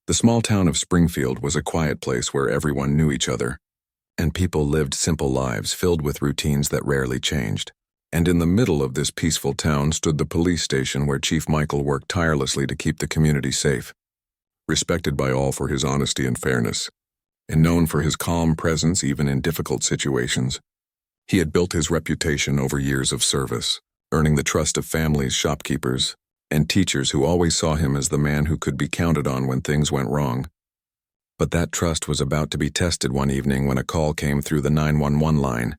The small town of Springfield was a quiet place where everyone knew each other, and people lived simple lives filled with routines that rarely changed. And in the middle of this peaceful town stood the police station where Chief Michael worked tirelessly to keep the community safe. Respected by all for his honesty and fairness, and known for his calm presence even in difficult situations, he had built his reputation over years of service, earning the trust of families, shopkeepers, and teachers who always saw him as the man who could be counted on when things went wrong. But that trust was about to be tested one evening when a call came through the 911 line.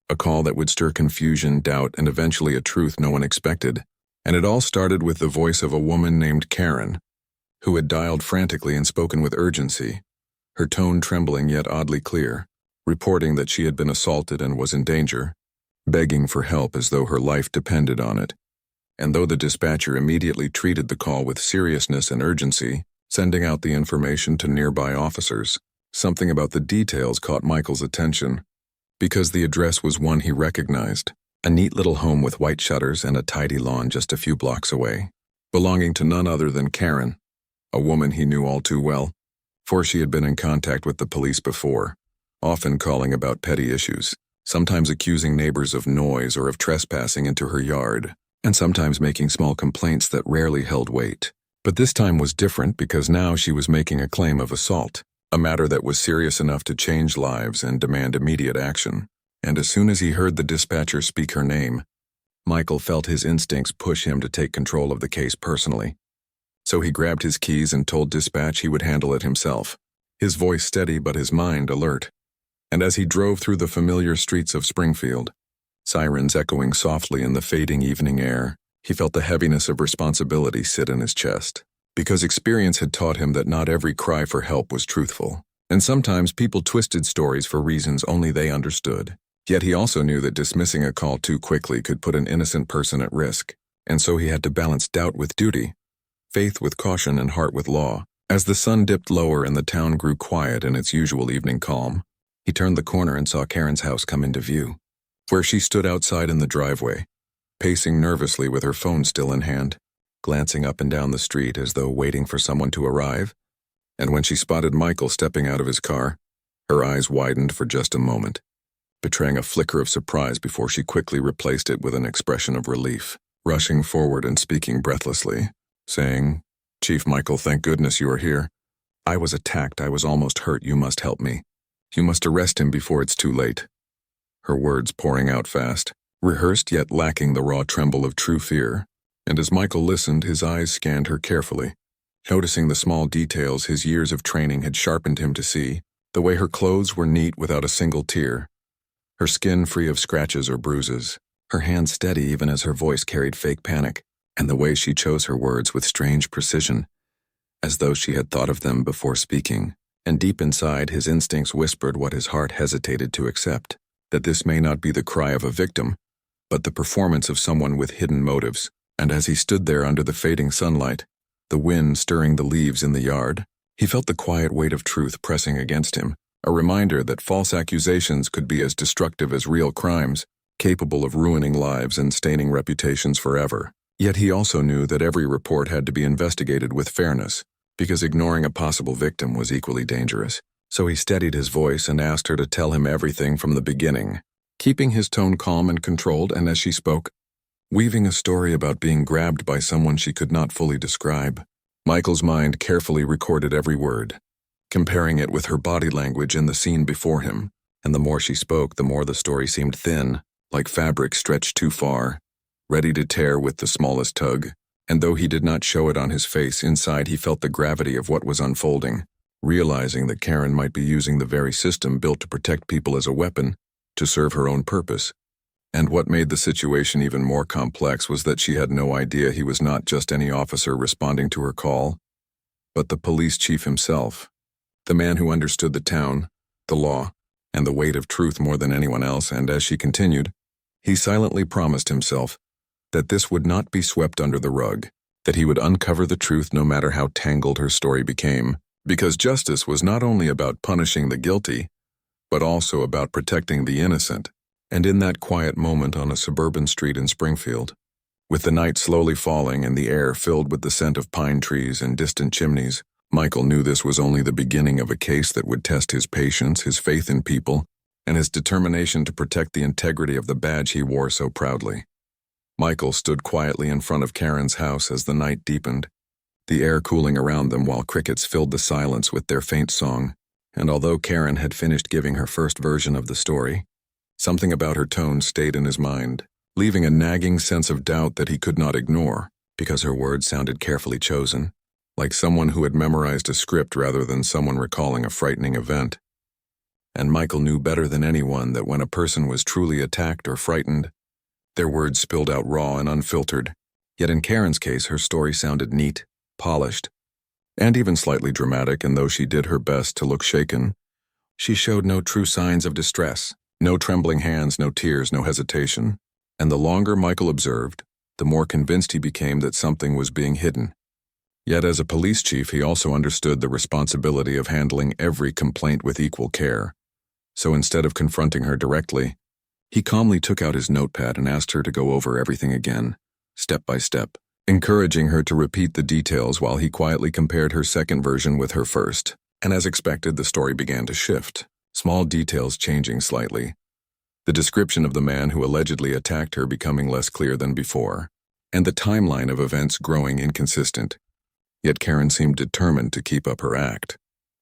A call that would stir confusion, doubt, and eventually a truth no one expected. And it all started with the voice of a woman named Karen, who had dialed frantically and spoken with urgency, her tone trembling yet oddly clear, reporting that she had been assaulted and was in danger, begging for help as though her life depended on it. And though the dispatcher immediately treated the call with seriousness and urgency, sending out the information to nearby officers, something about the details caught Michael's attention, because the address was one he recognized, a neat little home with white shutters and a tidy lawn just a few blocks away, belonging to none other than Karen, a woman he knew all too well, for she had been in contact with the police before, often calling about petty issues, sometimes accusing neighbors of noise or of trespassing into her yard, and sometimes making small complaints that rarely held weight. But this time was different because now she was making a claim of assault, a matter that was serious enough to change lives and demand immediate action. And as soon as he heard the dispatcher speak her name, Michael felt his instincts push him to take control of the case personally. So he grabbed his keys and told dispatch he would handle it himself, his voice steady but his mind alert. And as he drove through the familiar streets of Springfield, sirens echoing softly in the fading evening air, he felt the heaviness of responsibility sit in his chest. Because experience had taught him that not every cry for help was truthful, and sometimes people twisted stories for reasons only they understood. Yet he also knew that dismissing a call too quickly could put an innocent person at risk, and so he had to balance doubt with duty, faith with caution, and heart with law. As the sun dipped lower and the town grew quiet in its usual evening calm, he turned the corner and saw Karen's house come into view, where she stood outside in the driveway, pacing nervously with her phone still in hand, glancing up and down the street as though waiting for someone to arrive. And when she spotted Michael stepping out of his car, her eyes widened for just a moment, betraying a flicker of surprise before she quickly replaced it with an expression of relief, rushing forward and speaking breathlessly, saying, "Chief Michael, thank goodness you are here. I was attacked, I was almost hurt, you must help me. You must arrest him before it's too late." Her words pouring out fast, rehearsed yet lacking the raw tremble of true fear. And as Michael listened, his eyes scanned her carefully, noticing the small details his years of training had sharpened him to see, the way her clothes were neat without a single tear, her skin free of scratches or bruises, her hands steady even as her voice carried fake panic, and the way she chose her words with strange precision, as though she had thought of them before speaking. And deep inside, his instincts whispered what his heart hesitated to accept, that this may not be the cry of a victim, but the performance of someone with hidden motives. And as he stood there under the fading sunlight, the wind stirring the leaves in the yard, he felt the quiet weight of truth pressing against him, a reminder that false accusations could be as destructive as real crimes, capable of ruining lives and staining reputations forever. Yet he also knew that every report had to be investigated with fairness, because ignoring a possible victim was equally dangerous. So he steadied his voice and asked her to tell him everything from the beginning, keeping his tone calm and controlled, and as she spoke, weaving a story about being grabbed by someone she could not fully describe. Michael's mind carefully recorded every word, comparing it with her body language in the scene before him, and the more she spoke, the more the story seemed thin, like fabric stretched too far, ready to tear with the smallest tug. And though he did not show it on his face, inside he felt the gravity of what was unfolding, realizing that Karen might be using the very system built to protect people as a weapon, to serve her own purpose. And what made the situation even more complex was that she had no idea he was not just any officer responding to her call, but the police chief himself, the man who understood the town, the law, and the weight of truth more than anyone else. And as she continued, he silently promised himself that this would not be swept under the rug, that he would uncover the truth no matter how tangled her story became, because justice was not only about punishing the guilty, but also about protecting the innocent. And in that quiet moment on a suburban street in Springfield, with the night slowly falling and the air filled with the scent of pine trees and distant chimneys, Michael knew this was only the beginning of a case that would test his patience, his faith in people, and his determination to protect the integrity of the badge he wore so proudly. Michael stood quietly in front of Karen's house as the night deepened, the air cooling around them while crickets filled the silence with their faint song. And although Karen had finished giving her first version of the story, something about her tone stayed in his mind, leaving a nagging sense of doubt that he could not ignore, because her words sounded carefully chosen, like someone who had memorized a script rather than someone recalling a frightening event. And Michael knew better than anyone that when a person was truly attacked or frightened, their words spilled out raw and unfiltered. Yet in Karen's case, her story sounded neat, polished, and even slightly dramatic, and though she did her best to look shaken, she showed no true signs of distress, no trembling hands, no tears, no hesitation. And the longer Michael observed, the more convinced he became that something was being hidden. Yet as a police chief, he also understood the responsibility of handling every complaint with equal care. So instead of confronting her directly, he calmly took out his notepad and asked her to go over everything again, step by step, encouraging her to repeat the details while he quietly compared her second version with her first. And as expected, the story began to shift, small details changing slightly, the description of the man who allegedly attacked her becoming less clear than before, and the timeline of events growing inconsistent. Yet Karen seemed determined to keep up her act,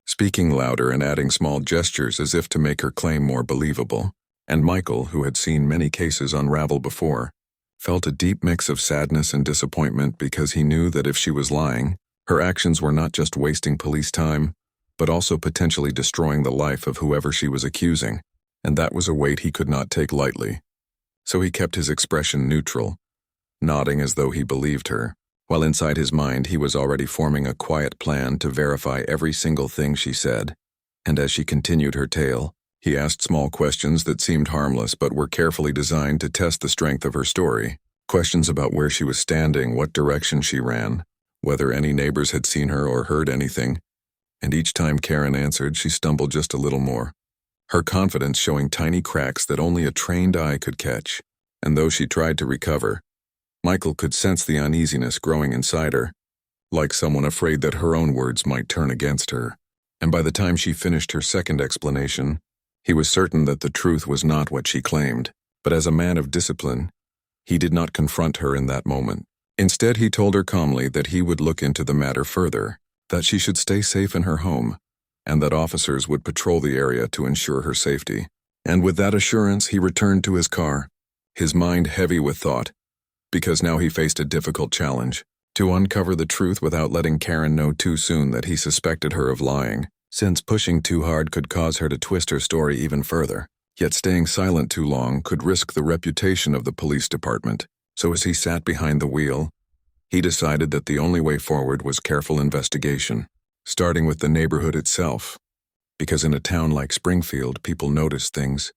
speaking louder and adding small gestures as if to make her claim more believable. And Michael, who had seen many cases unravel before, felt a deep mix of sadness and disappointment because he knew that if she was lying, her actions were not just wasting police time, but also potentially destroying the life of whoever she was accusing, and that was a weight he could not take lightly. So he kept his expression neutral, nodding as though he believed her, while inside his mind he was already forming a quiet plan to verify every single thing she said. And as she continued her tale, he asked small questions that seemed harmless but were carefully designed to test the strength of her story. Questions about where she was standing, what direction she ran, whether any neighbors had seen her or heard anything. And each time Karen answered, she stumbled just a little more, her confidence showing tiny cracks that only a trained eye could catch. And though she tried to recover, Michael could sense the uneasiness growing inside her, like someone afraid that her own words might turn against her. And by the time she finished her second explanation, he was certain that the truth was not what she claimed. But as a man of discipline, he did not confront her in that moment. Instead, he told her calmly that he would look into the matter further, that she should stay safe in her home, and that officers would patrol the area to ensure her safety. And with that assurance, he returned to his car, his mind heavy with thought, because now he faced a difficult challenge: to uncover the truth without letting Karen know too soon that he suspected her of lying, since pushing too hard could cause her to twist her story even further. Yet staying silent too long could risk the reputation of the police department. So as he sat behind the wheel, he decided that the only way forward was careful investigation, starting with the neighborhood itself, because in a town like Springfield, people notice things,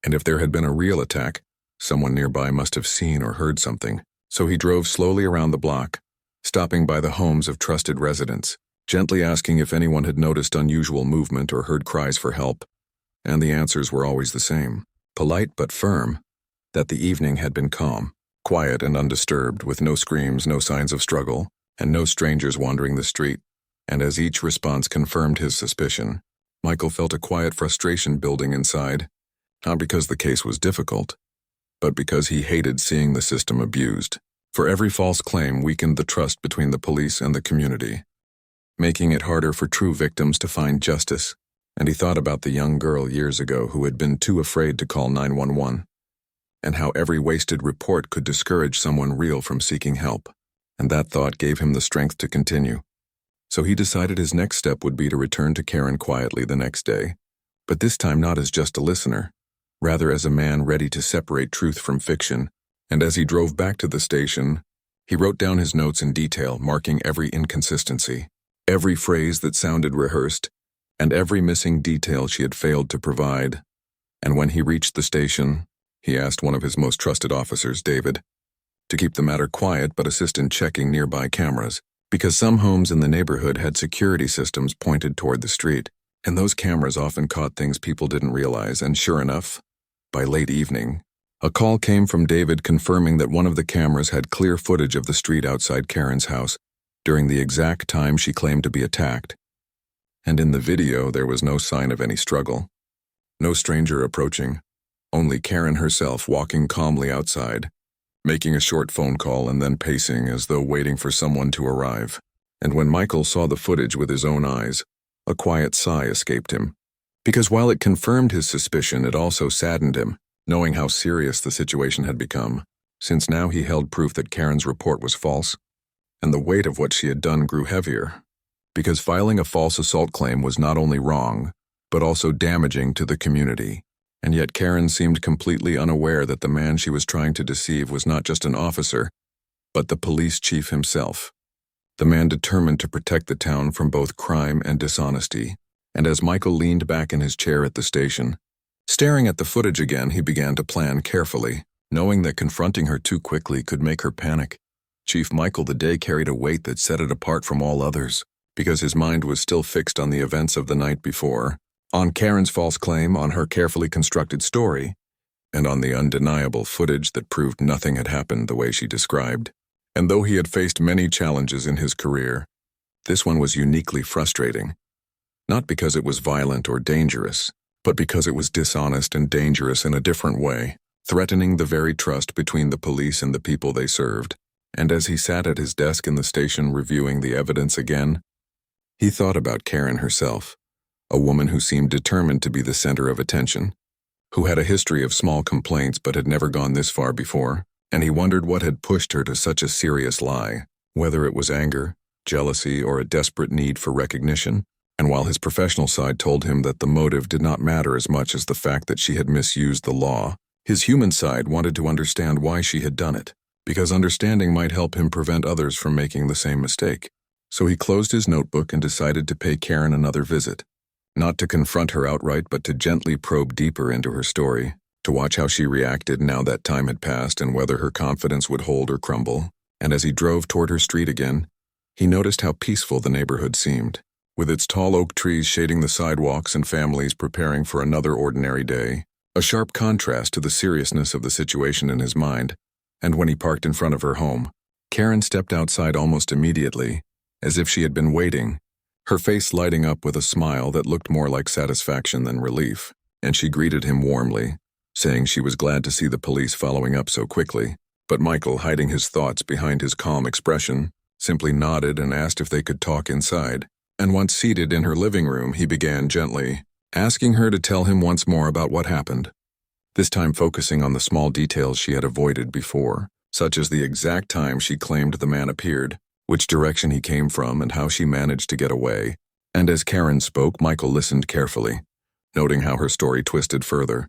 and if there had been a real attack, someone nearby must have seen or heard something. So he drove slowly around the block, stopping by the homes of trusted residents, gently asking if anyone had noticed unusual movement or heard cries for help. And the answers were always the same, polite but firm, that the evening had been calm, quiet and undisturbed, with no screams, no signs of struggle, and no strangers wandering the street. And as each response confirmed his suspicion, Michael felt a quiet frustration building inside, not because the case was difficult, but because he hated seeing the system abused. For every false claim weakened the trust between the police and the community, making it harder for true victims to find justice. And he thought about the young girl years ago who had been too afraid to call 911, and how every wasted report could discourage someone real from seeking help. And that thought gave him the strength to continue. So he decided his next step would be to return to Karen quietly the next day, but this time not as just a listener, rather as a man ready to separate truth from fiction. And as he drove back to the station, he wrote down his notes in detail, marking every inconsistency, every phrase that sounded rehearsed, and every missing detail she had failed to provide. And when he reached the station, he asked one of his most trusted officers, David, to keep the matter quiet but assist in checking nearby cameras, because some homes in the neighborhood had security systems pointed toward the street, and those cameras often caught things people didn't realize. And sure enough, by late evening, a call came from David confirming that one of the cameras had clear footage of the street outside Karen's house during the exact time she claimed to be attacked. And in the video, there was no sign of any struggle. No stranger approaching, only Karen herself walking calmly outside, making a short phone call and then pacing as though waiting for someone to arrive. And when Michael saw the footage with his own eyes, a quiet sigh escaped him. Because while it confirmed his suspicion, it also saddened him, knowing how serious the situation had become, since now he held proof that Karen's report was false, and the weight of what she had done grew heavier. Because filing a false assault claim was not only wrong, but also damaging to the community. And yet Karen seemed completely unaware that the man she was trying to deceive was not just an officer, but the police chief himself. The man determined to protect the town from both crime and dishonesty. And as Michael leaned back in his chair at the station, staring at the footage again, he began to plan carefully, knowing that confronting her too quickly could make her panic. Chief Michael the day carried a weight that set it apart from all others, because his mind was still fixed on the events of the night before, on Karen's false claim, on her carefully constructed story, and on the undeniable footage that proved nothing had happened the way she described. And though he had faced many challenges in his career, this one was uniquely frustrating. Not because it was violent or dangerous, but because it was dishonest and dangerous in a different way, threatening the very trust between the police and the people they served. And as he sat at his desk in the station reviewing the evidence again, he thought about Karen herself, a woman who seemed determined to be the center of attention, who had a history of small complaints but had never gone this far before, and he wondered what had pushed her to such a serious lie, whether it was anger, jealousy, or a desperate need for recognition. And while his professional side told him that the motive did not matter as much as the fact that she had misused the law, his human side wanted to understand why she had done it, because understanding might help him prevent others from making the same mistake. So he closed his notebook and decided to pay Karen another visit. Not to confront her outright, but to gently probe deeper into her story, to watch how she reacted now that time had passed and whether her confidence would hold or crumble. And as he drove toward her street again, he noticed how peaceful the neighborhood seemed, with its tall oak trees shading the sidewalks and families preparing for another ordinary day, a sharp contrast to the seriousness of the situation in his mind. And when he parked in front of her home, Karen stepped outside almost immediately, as if she had been waiting, her face lighting up with a smile that looked more like satisfaction than relief, and she greeted him warmly, saying she was glad to see the police following up so quickly. But Michael, hiding his thoughts behind his calm expression, simply nodded and asked if they could talk inside. And once seated in her living room, he began gently, asking her to tell him once more about what happened, this time focusing on the small details she had avoided before, such as the exact time she claimed the man appeared, which direction he came from, and how she managed to get away. And as Karen spoke, Michael listened carefully, noting how her story twisted further,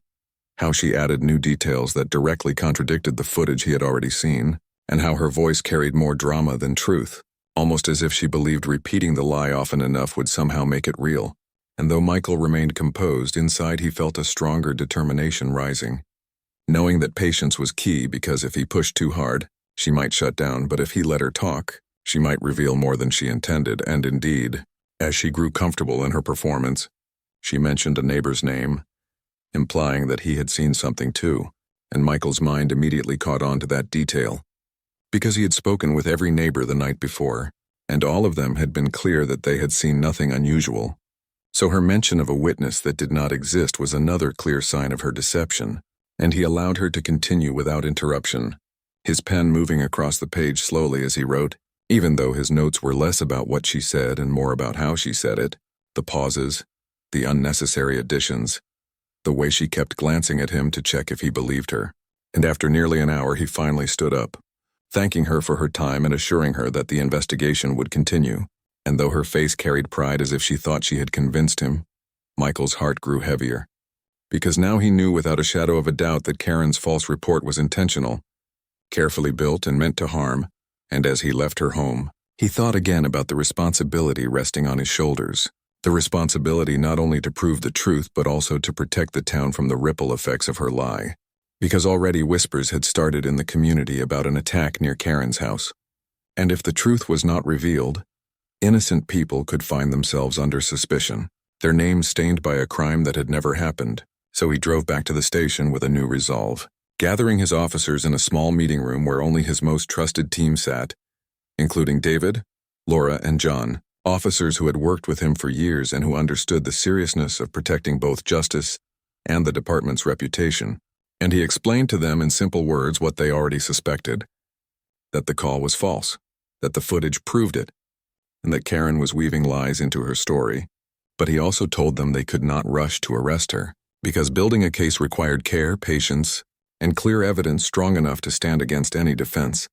how she added new details that directly contradicted the footage he had already seen, and how her voice carried more drama than truth, almost as if she believed repeating the lie often enough would somehow make it real. And though Michael remained composed, inside he felt a stronger determination rising, knowing that patience was key, because if he pushed too hard, she might shut down, but if he let her talk, she might reveal more than she intended. And indeed, as she grew comfortable in her performance, she mentioned a neighbor's name, implying that he had seen something too, and Michael's mind immediately caught on to that detail, because he had spoken with every neighbor the night before, and all of them had been clear that they had seen nothing unusual. So her mention of a witness that did not exist was another clear sign of her deception, and he allowed her to continue without interruption, his pen moving across the page slowly as he wrote, even though his notes were less about what she said and more about how she said it, the pauses, the unnecessary additions, the way she kept glancing at him to check if he believed her. And after nearly an hour, he finally stood up, thanking her for her time and assuring her that the investigation would continue. And though her face carried pride as if she thought she had convinced him, Michael's heart grew heavier, because now he knew without a shadow of a doubt that Karen's false report was intentional, carefully built and meant to harm. And as he left her home, he thought again about the responsibility resting on his shoulders, the responsibility not only to prove the truth but also to protect the town from the ripple effects of her lie, because already whispers had started in the community about an attack near Karen's house. And if the truth was not revealed, innocent people could find themselves under suspicion, their names stained by a crime that had never happened. So he drove back to the station with a new resolve, gathering his officers in a small meeting room where only his most trusted team sat, including David, Laura and John, officers who had worked with him for years and who understood the seriousness of protecting both justice and the department's reputation, and he explained to them in simple words what they already suspected: that the call was false, that the footage proved it, and that Karen was weaving lies into her story. But he also told them they could not rush to arrest her, because building a case required care, patience, and clear evidence strong enough to stand against any defense.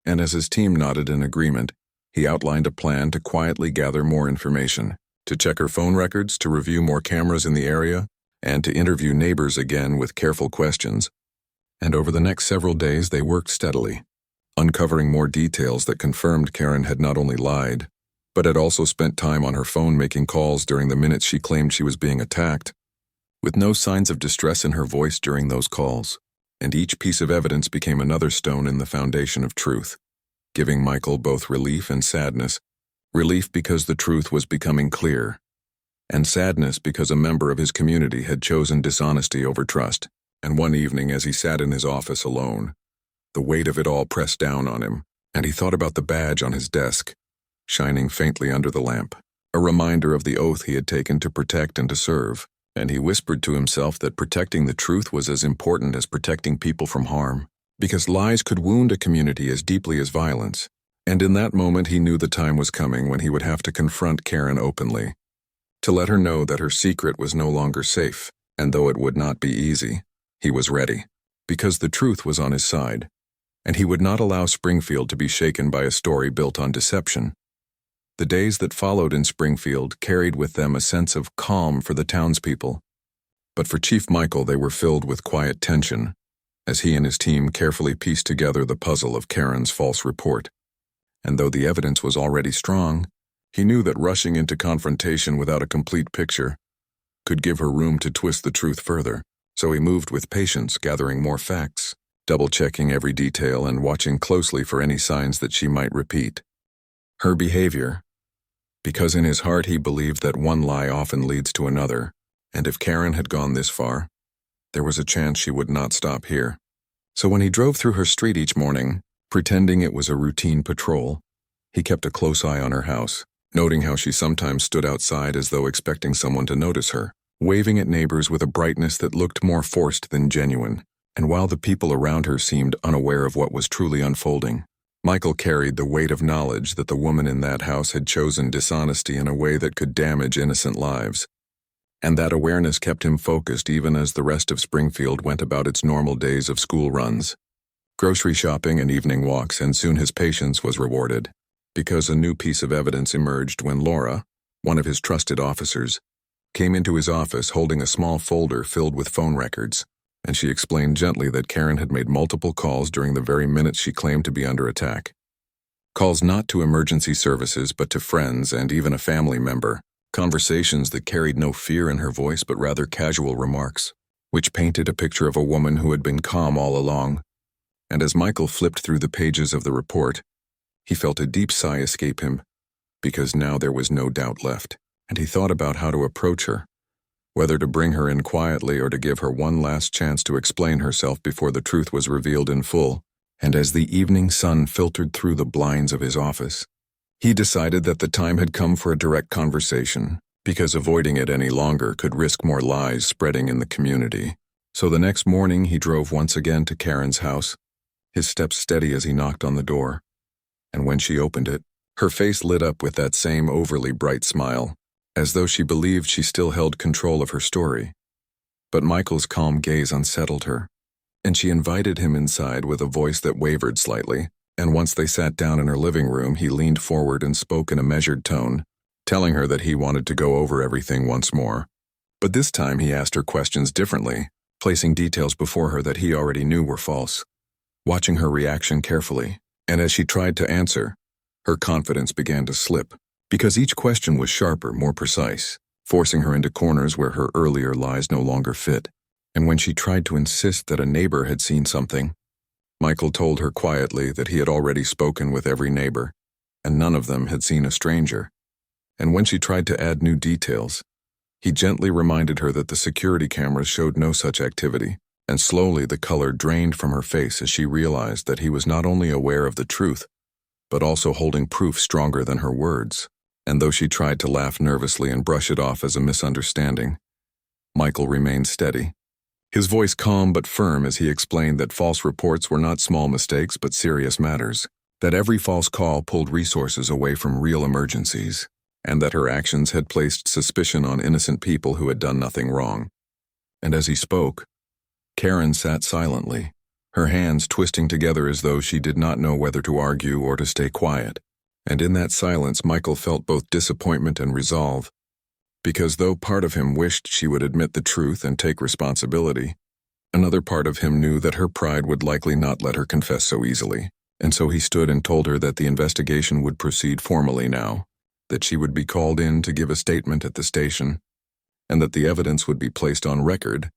And as his team nodded in agreement, he outlined a plan to quietly gather more information, to check her phone records, to review more cameras in the area, and to interview neighbors again with careful questions. And over the next several days they worked steadily, uncovering more details that confirmed Karen had not only lied, but had also spent time on her phone making calls during the minutes she claimed she was being attacked, with no signs of distress in her voice during those calls. And each piece of evidence became another stone in the foundation of truth, giving Michael both relief and sadness. Relief because the truth was becoming clear, and sadness because a member of his community had chosen dishonesty over trust. And one evening, as he sat in his office alone, the weight of it all pressed down on him, and he thought about the badge on his desk, shining faintly under the lamp, a reminder of the oath he had taken to protect and to serve. And he whispered to himself that protecting the truth was as important as protecting people from harm, because lies could wound a community as deeply as violence. And in that moment he knew the time was coming when he would have to confront Karen openly, to let her know that her secret was no longer safe. And though it would not be easy, he was ready, because the truth was on his side, and he would not allow Springfield to be shaken by a story built on deception. The days that followed in Springfield carried with them a sense of calm for the townspeople, but for Chief Michael they were filled with quiet tension, as he and his team carefully pieced together the puzzle of Karen's false report. And though the evidence was already strong, he knew that rushing into confrontation without a complete picture could give her room to twist the truth further. So he moved with patience, gathering more facts, double-checking every detail and watching closely for any signs that she might repeat her behavior, because in his heart he believed that one lie often leads to another, and if Karen had gone this far, there was a chance she would not stop here. So when he drove through her street each morning, pretending it was a routine patrol, he kept a close eye on her house, noting how she sometimes stood outside as though expecting someone to notice her, waving at neighbors with a brightness that looked more forced than genuine. And while the people around her seemed unaware of what was truly unfolding, Michael carried the weight of knowledge that the woman in that house had chosen dishonesty in a way that could damage innocent lives. And that awareness kept him focused even as the rest of Springfield went about its normal days of school runs, grocery shopping and evening walks, and soon his patience was rewarded, because a new piece of evidence emerged when Laura, one of his trusted officers, came into his office holding a small folder filled with phone records, and she explained gently that Karen had made multiple calls during the very minutes she claimed to be under attack. Calls not to emergency services but to friends and even a family member, conversations that carried no fear in her voice but rather casual remarks, which painted a picture of a woman who had been calm all along. And as Michael flipped through the pages of the report, he felt a deep sigh escape him, because now there was no doubt left, and he thought about how to approach her, whether to bring her in quietly or to give her one last chance to explain herself before the truth was revealed in full. And as the evening sun filtered through the blinds of his office, he decided that the time had come for a direct conversation, because avoiding it any longer could risk more lies spreading in the community. So the next morning he drove once again to Karen's house, his steps steady as he knocked on the door. And when she opened it, her face lit up with that same overly bright smile, as though she believed she still held control of her story. But Michael's calm gaze unsettled her, and she invited him inside with a voice that wavered slightly. And once they sat down in her living room, he leaned forward and spoke in a measured tone, telling her that he wanted to go over everything once more. But this time he asked her questions differently, placing details before her that he already knew were false, watching her reaction carefully. And as she tried to answer, her confidence began to slip, because each question was sharper, more precise, forcing her into corners where her earlier lies no longer fit. And when she tried to insist that a neighbor had seen something, Michael told her quietly that he had already spoken with every neighbor, and none of them had seen a stranger. And when she tried to add new details, he gently reminded her that the security cameras showed no such activity, and slowly the color drained from her face as she realized that he was not only aware of the truth, but also holding proof stronger than her words. And though she tried to laugh nervously and brush it off as a misunderstanding, Michael remained steady. His voice calm but firm as he explained that false reports were not small mistakes but serious matters, that every false call pulled resources away from real emergencies, and that her actions had placed suspicion on innocent people who had done nothing wrong. And as he spoke, Karen sat silently, her hands twisting together as though she did not know whether to argue or to stay quiet. And in that silence, Michael felt both disappointment and resolve, because though part of him wished she would admit the truth and take responsibility, another part of him knew that her pride would likely not let her confess so easily. And so he stood and told her that the investigation would proceed formally now, that she would be called in to give a statement at the station, and that the evidence would be placed on record.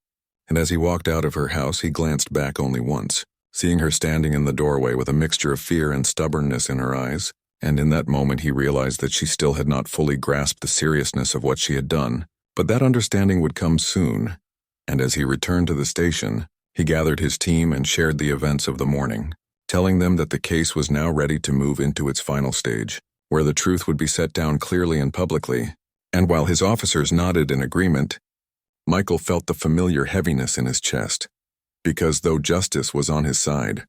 And as he walked out of her house, he glanced back only once, seeing her standing in the doorway with a mixture of fear and stubbornness in her eyes. And in that moment he realized that she still had not fully grasped the seriousness of what she had done, but that understanding would come soon. And as he returned to the station, he gathered his team and shared the events of the morning, telling them that the case was now ready to move into its final stage, where the truth would be set down clearly and publicly. And while his officers nodded in agreement, Michael felt the familiar heaviness in his chest, because though justice was on his side,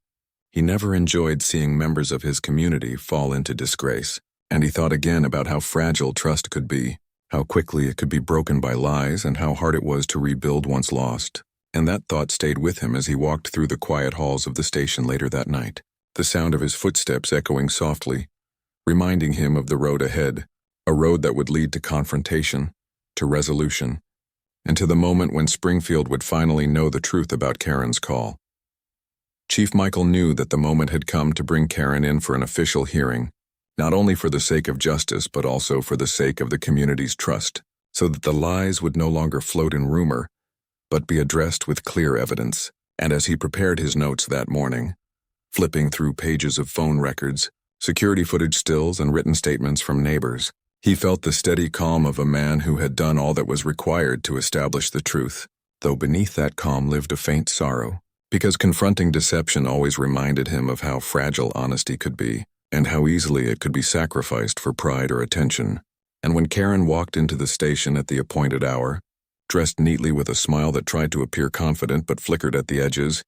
he never enjoyed seeing members of his community fall into disgrace, and he thought again about how fragile trust could be, how quickly it could be broken by lies, and how hard it was to rebuild once lost. And that thought stayed with him as he walked through the quiet halls of the station later that night, the sound of his footsteps echoing softly, reminding him of the road ahead, a road that would lead to confrontation, to resolution, and to the moment when Springfield would finally know the truth about Karen's call. Chief Michael knew that the moment had come to bring Karen in for an official hearing, not only for the sake of justice but also for the sake of the community's trust, so that the lies would no longer float in rumor, but be addressed with clear evidence. And as he prepared his notes that morning, flipping through pages of phone records, security footage stills, and written statements from neighbors, he felt the steady calm of a man who had done all that was required to establish the truth, though beneath that calm lived a faint sorrow, because confronting deception always reminded him of how fragile honesty could be, and how easily it could be sacrificed for pride or attention. And when Karen walked into the station at the appointed hour, dressed neatly with a smile that tried to appear confident but flickered at the edges,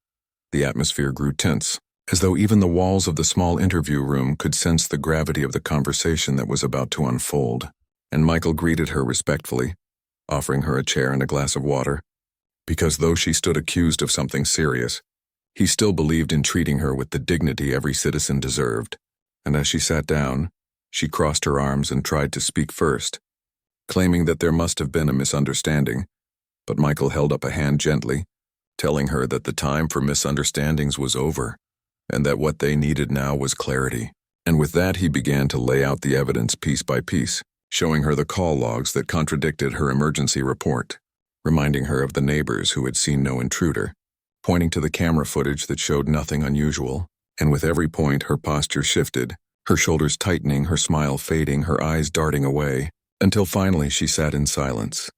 the atmosphere grew tense, as though even the walls of the small interview room could sense the gravity of the conversation that was about to unfold. And Michael greeted her respectfully, offering her a chair and a glass of water, because though she stood accused of something serious, he still believed in treating her with the dignity every citizen deserved. And as she sat down, she crossed her arms and tried to speak first, claiming that there must have been a misunderstanding, but Michael held up a hand gently, telling her that the time for misunderstandings was over, and that what they needed now was clarity. And with that he began to lay out the evidence piece by piece, showing her the call logs that contradicted her emergency report, reminding her of the neighbors who had seen no intruder, pointing to the camera footage that showed nothing unusual. And with every point her posture shifted, her shoulders tightening, her smile fading, her eyes darting away, until finally she sat in silence,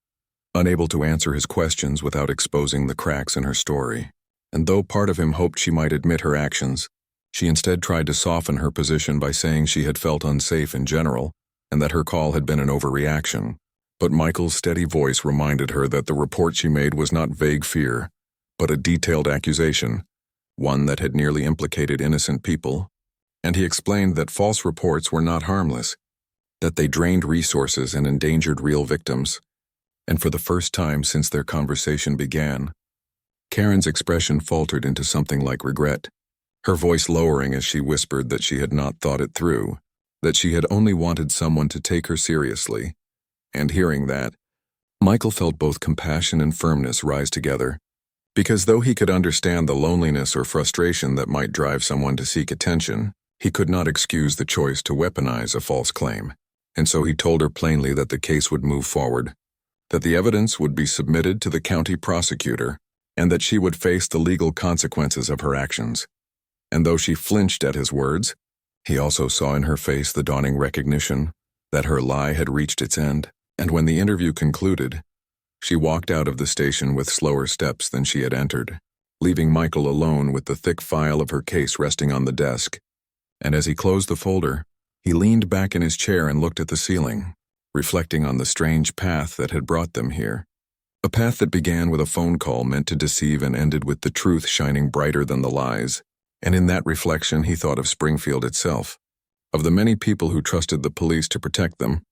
unable to answer his questions without exposing the cracks in her story. And though part of him hoped she might admit her actions, she instead tried to soften her position by saying she had felt unsafe in general, and that her call had been an overreaction. But Michael's steady voice reminded her that the report she made was not vague fear, but a detailed accusation, one that had nearly implicated innocent people. And he explained that false reports were not harmless, that they drained resources and endangered real victims. And for the first time since their conversation began, Karen's expression faltered into something like regret, her voice lowering as she whispered that she had not thought it through, that she had only wanted someone to take her seriously. And hearing that, Michael felt both compassion and firmness rise together, because though he could understand the loneliness or frustration that might drive someone to seek attention, he could not excuse the choice to weaponize a false claim. And so he told her plainly that the case would move forward, that the evidence would be submitted to the county prosecutor, and that she would face the legal consequences of her actions. And though she flinched at his words, he also saw in her face the dawning recognition that her lie had reached its end. And when the interview concluded, she walked out of the station with slower steps than she had entered, leaving Michael alone with the thick file of her case resting on the desk, And as he closed the folder, he leaned back in his chair and looked at the ceiling, reflecting on the strange path that had brought them here. A path that began with a phone call meant to deceive and ended with the truth shining brighter than the lies. And in that reflection, he thought of Springfield itself, of the many people who trusted the police to protect them,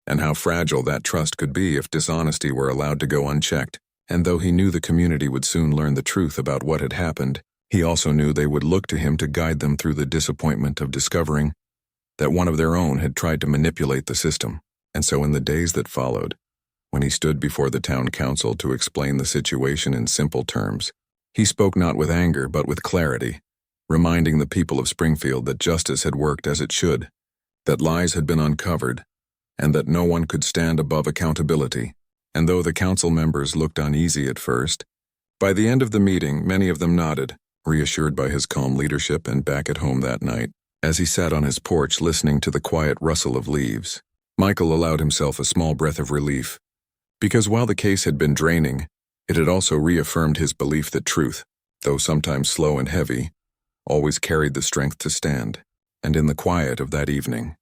and how fragile that trust could be if dishonesty were allowed to go unchecked. And though he knew the community would soon learn the truth about what had happened, he also knew they would look to him to guide them through the disappointment of discovering that one of their own had tried to manipulate the system. And so in the days that followed, when he stood before the town council to explain the situation in simple terms, he spoke not with anger but with clarity, reminding the people of Springfield that justice had worked as it should, that lies had been uncovered, and that no one could stand above accountability. And though the council members looked uneasy at first, by the end of the meeting many of them nodded, reassured by his calm leadership. And back at home that night, as he sat on his porch listening to the quiet rustle of leaves, Michael allowed himself a small breath of relief, because while the case had been draining, it had also reaffirmed his belief that truth, though sometimes slow and heavy, always carried the strength to stand. And in the quiet of that evening,